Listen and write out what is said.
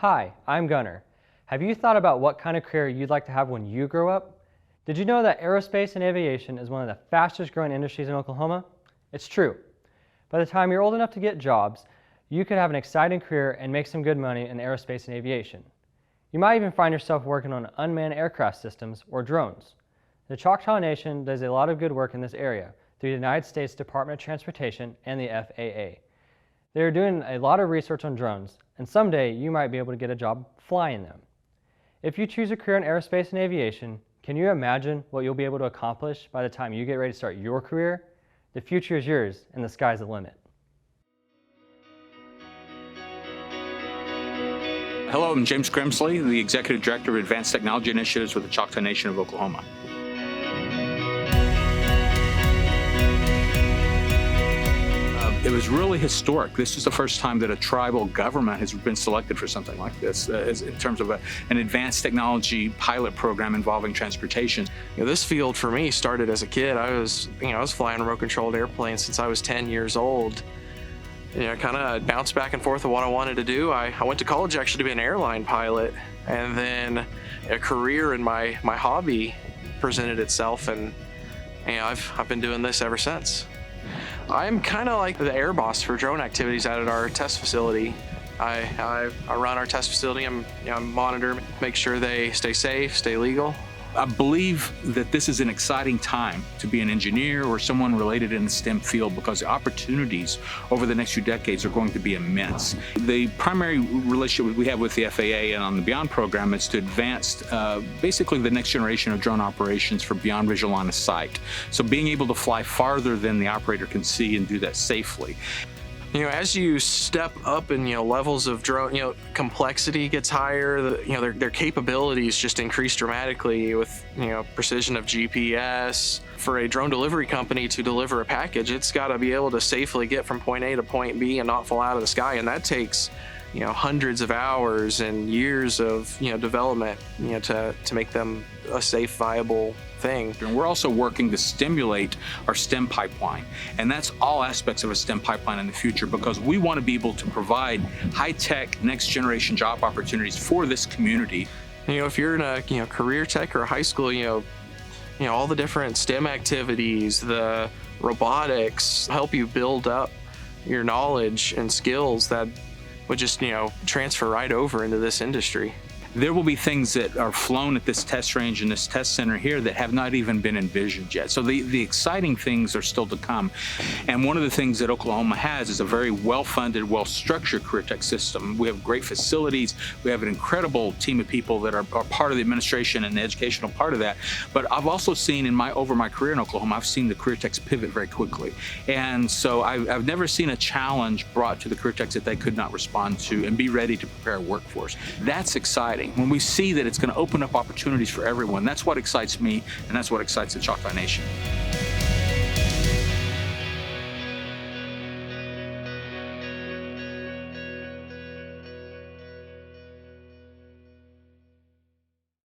Hi, I'm Gunnar. Have you thought about what kind of career you'd like to have when you grow up? Did you know that aerospace and aviation is one of the fastest growing industries in Oklahoma? It's true. By the time you're old enough to get jobs, you could have an exciting career and make some good money in aerospace and aviation. You might even find yourself working on unmanned aircraft systems or drones. The Choctaw Nation does a lot of good work in this area through the United States Department of Transportation and the FAA. They are doing a lot of research on drones, and someday you might be able to get a job flying them. If you choose a career in aerospace and aviation, can you imagine what you'll be able to accomplish by the time you get ready to start your career? The future is yours, and the sky's the limit. Hello, I'm James Grimsley, the Executive Director of Advanced Technology Initiatives with the Choctaw Nation of Oklahoma. It was really historic. This is the first time that a tribal government has been selected for something like this, in terms of an advanced technology pilot program involving transportation. This field for me started as a kid. I was flying remote-controlled airplanes since I was 10 years old. Kind of bounced back and forth of what I wanted to do. I went to college actually to be an airline pilot, and then a career in my hobby presented itself, and I've been doing this ever since. I'm kind of like the air boss for drone activities out at our test facility. I run our test facility. I monitor, make sure they stay safe, stay legal. I believe that this is an exciting time to be an engineer or someone related in the STEM field, because the opportunities over the next few decades are going to be immense. The primary relationship we have with the FAA and on the Beyond program is to advance basically the next generation of drone operations for beyond visual line of sight. So being able to fly farther than the operator can see and do that safely. As you step up in levels of drone, complexity gets higher. Their capabilities just increase dramatically with precision of GPS. For a drone delivery company to deliver a package, it's got to be able to safely get from point A to point B and not fall out of the sky, and that takes hundreds of hours and years of development to make them a safe, viable thing. And we're also working to stimulate our STEM pipeline, and that's all aspects of a STEM pipeline in the future, because we want to be able to provide high-tech, next-generation job opportunities for this community. If you're in a career tech or a high school, all the different STEM activities, the robotics help you build up your knowledge and skills that would just transfer right over into this industry. There will be things that are flown at this test range and this test center here that have not even been envisioned yet. So the exciting things are still to come. And one of the things that Oklahoma has is a very well-funded, well-structured career tech system. We have great facilities. We have an incredible team of people that are part of the administration and the educational part of that. But I've also seen over my career in Oklahoma, I've seen the career techs pivot very quickly. And so I've never seen a challenge brought to the career techs that they could not respond to and be ready to prepare a workforce. That's exciting. When we see that it's going to open up opportunities for everyone, that's what excites me, and that's what excites the Choctaw Nation.